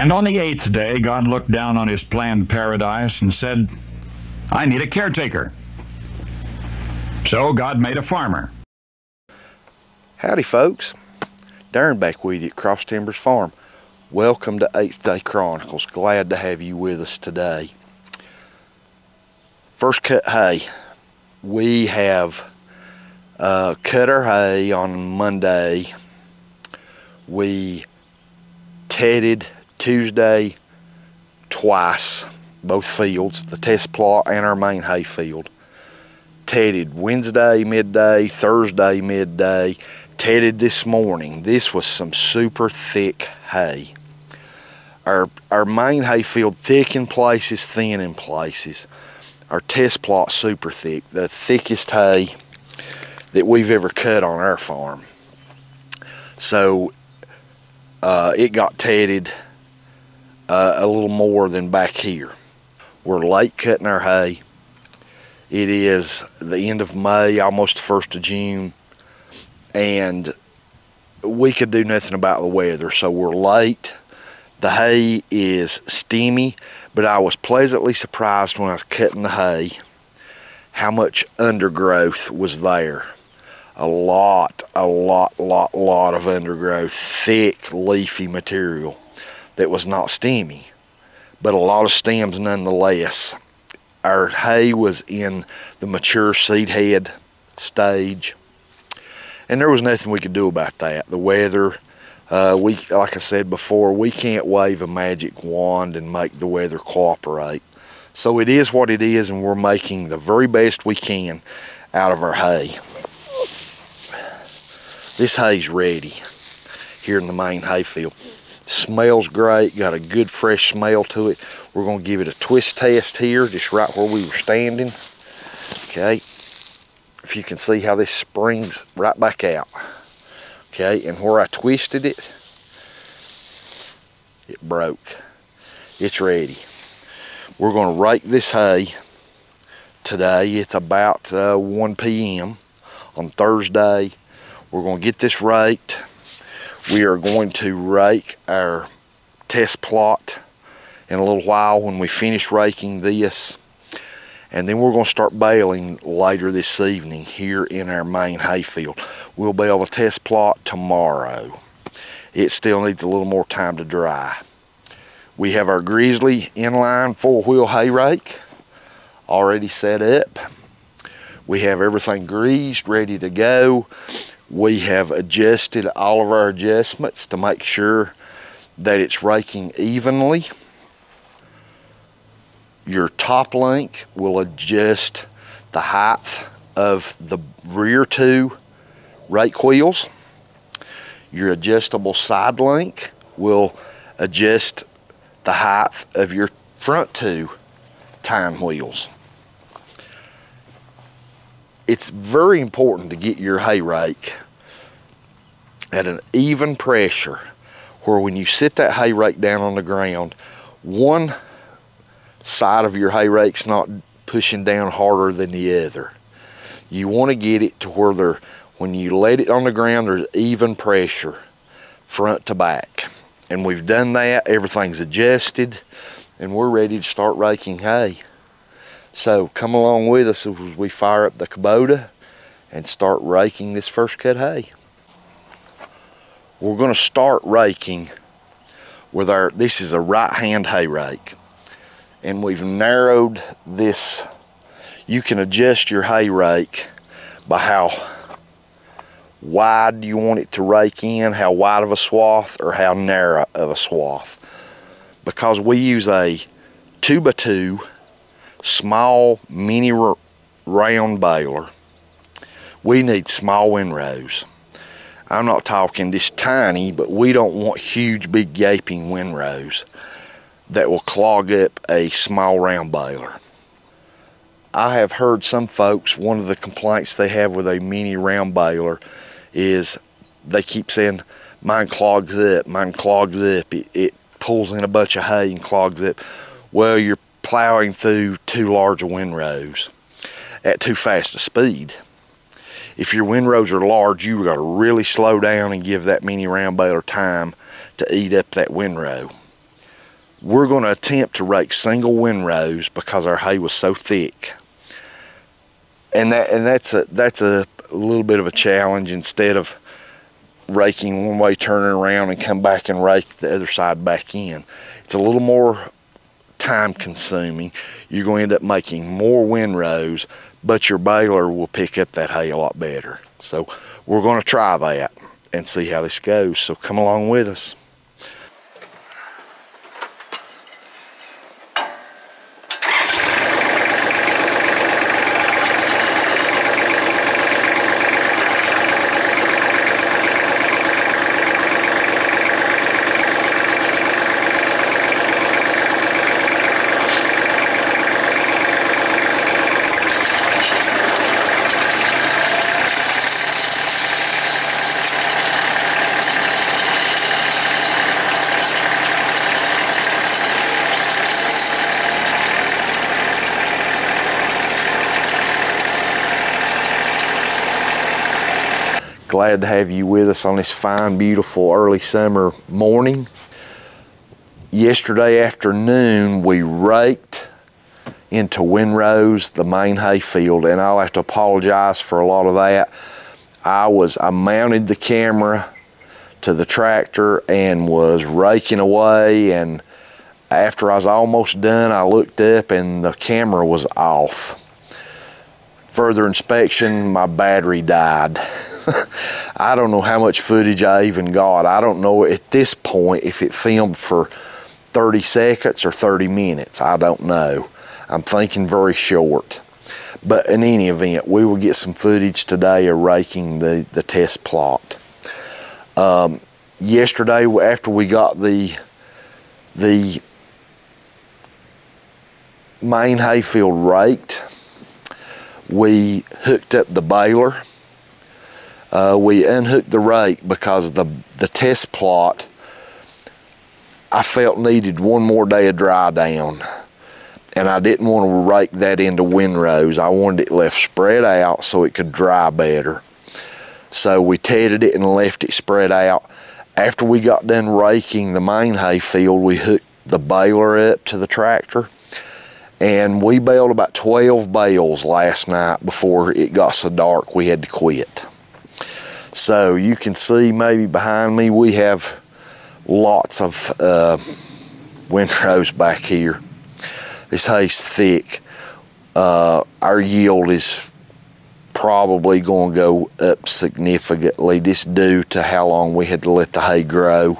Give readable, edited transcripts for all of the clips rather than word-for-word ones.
And on the 8th day, God looked down on his planned paradise and said, I need a caretaker. So God made a farmer. Howdy folks, Darren back with you at Cross Timbers Farm. Welcome to 8th Day Chronicles. Glad to have you with us today. First cut hay. We have cut our hay on Monday. We tedded Tuesday twice, both fields, the test plot and our main hay field. Tedded Wednesday midday, Thursday midday, tedded this morning. This was some super thick hay. Our main hay field thick in places, thin in places. Our test plot super thick, the thickest hay that we've ever cut on our farm. So it got tedded a little more than back here. We're late cutting our hay. It is the end of May, almost the 1st of June, and we could do nothing about the weather, so we're late. The hay is steamy, but I was pleasantly surprised when I was cutting the hay how much undergrowth was there. A lot of undergrowth, thick leafy material that was not steamy, but a lot of stems nonetheless. Our hay was in the mature seed head stage, and there was nothing we could do about that. The weather, like I said before, we can't wave a magic wand and make the weather cooperate. So it is what it is, and we're making the very best we can out of our hay. This hay's ready here in the main hay field. Smells great, got a good fresh smell to it. We're gonna give it a twist test here, just right where we were standing. Okay, if you can see how this springs right back out. Okay, and where I twisted it, it broke. It's ready. We're gonna rake this hay today. It's about 1 p.m. on Thursday. We're gonna get this raked. We are going to rake our test plot in a little while when we finish raking this. And then we're going to start baling later this evening here in our main hay field. We'll bale the test plot tomorrow. It still needs a little more time to dry. We have our Grizzly Inline 4-wheel hay rake already set up. We have everything greased, ready to go. We have adjusted all of our adjustments to make sure that it's raking evenly. Your top link will adjust the height of the rear 2 rake wheels. Your adjustable side link will adjust the height of your front 2 tine wheels. It's very important to get your hay rake at an even pressure where when you sit that hay rake down on the ground, one side of your hay rake's not pushing down harder than the other. You want to get it to where when you let it on the ground, there's even pressure front to back. And we've done that, everything's adjusted, and we're ready to start raking hay. So come along with us as we fire up the Kubota and start raking this first cut hay. We're going to start raking with this is a right-hand hay rake. And we've narrowed this. You can adjust your hay rake by how wide you want it to rake in, how wide of a swath or how narrow of a swath. Because we use a 2x2 small mini round baler, we need small windrows. I'm not talking just tiny, but we don't want huge big gaping windrows that will clog up a small round baler. I have heard some folks, one of the complaints they have with a mini round baler is they keep saying, mine clogs up, mine clogs up. It pulls in a bunch of hay and clogs up. Well, you're plowing through too large windrows at too fast a speed. If your windrows are large, you've got to really slow down and give that mini round baler time to eat up that windrow. We're going to attempt to rake single windrows because our hay was so thick. And that's a little bit of a challenge. Instead of raking one way, turning around and come back and rake the other side back in, it's a little more time consuming. You're going to end up making more windrows, but your baler will pick up that hay a lot better. So we're going to try that and see how this goes. So come along with us. Glad to have you with us on this fine, beautiful early summer morning. Yesterday afternoon, we raked into windrows the main hay field, and I'll have to apologize for a lot of that. I mounted the camera to the tractor and was raking away, and after I was almost done, I looked up and the camera was off. Further inspection, my battery died. I don't know how much footage I even got. I don't know at this point if it filmed for 30 seconds or 30 minutes. I don't know. I'm thinking very short. But in any event, we will get some footage today of raking the test plot. Yesterday, after we got the main hayfield raked, we hooked up the baler. We unhooked the rake because the test plot I felt needed one more day of dry down, and I didn't want to rake that into windrows. I wanted it left spread out so it could dry better. So we tedded it and left it spread out. After we got done raking the main hayfield, we hooked the baler up to the tractor, and we baled about 12 bales last night before it got so dark we had to quit. So you can see maybe behind me we have lots of windrows back here. This hay's thick. Our yield is probably going to go up significantly just due to how long we had to let the hay grow.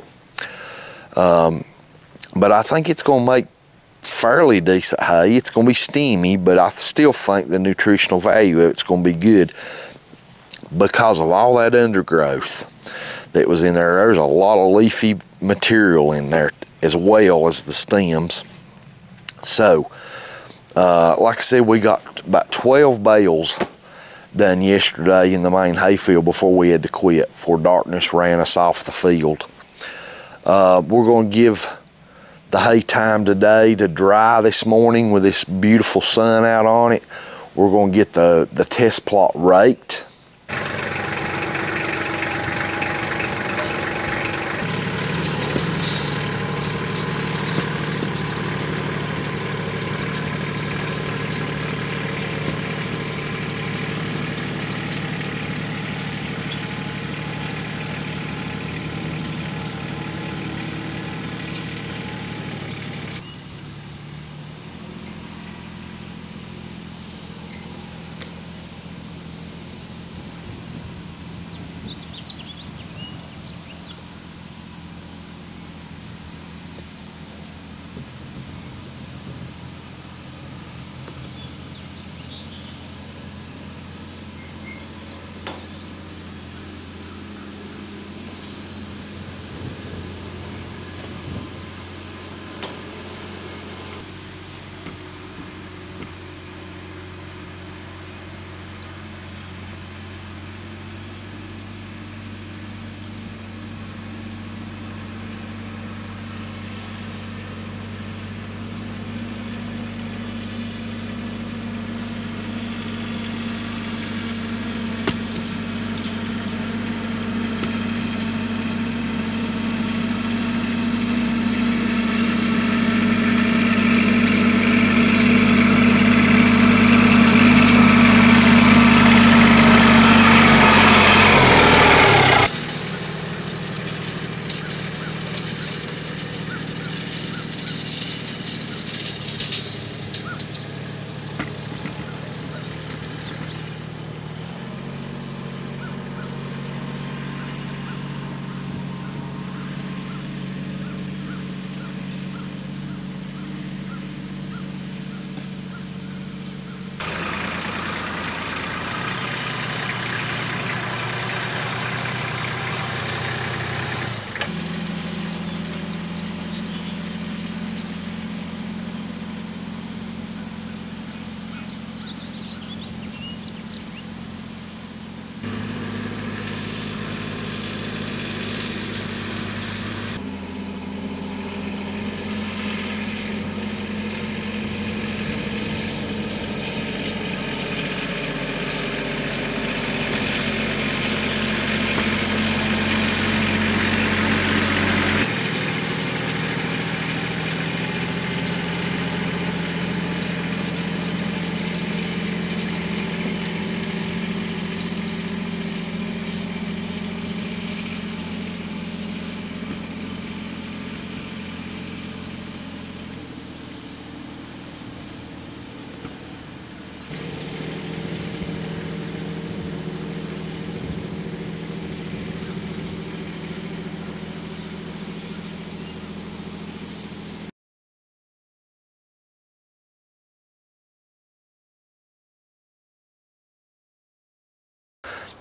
But I think it's going to make fairly decent hay. It's going to be steamy, but I still think the nutritional value of it's going to be good because of all that undergrowth that was in there. There's a lot of leafy material in there as well as the stems. So like I said, we got about 12 bales done yesterday in the main hayfield before we had to quit, before darkness ran us off the field. We're going to give the hay time today to dry this morning with this beautiful sun out on it. We're going to get the test plot raked.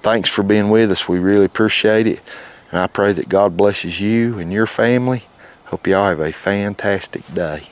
thanks for being with us. We really appreciate it. And I pray that God blesses you and your family. Hope y'all have a fantastic day.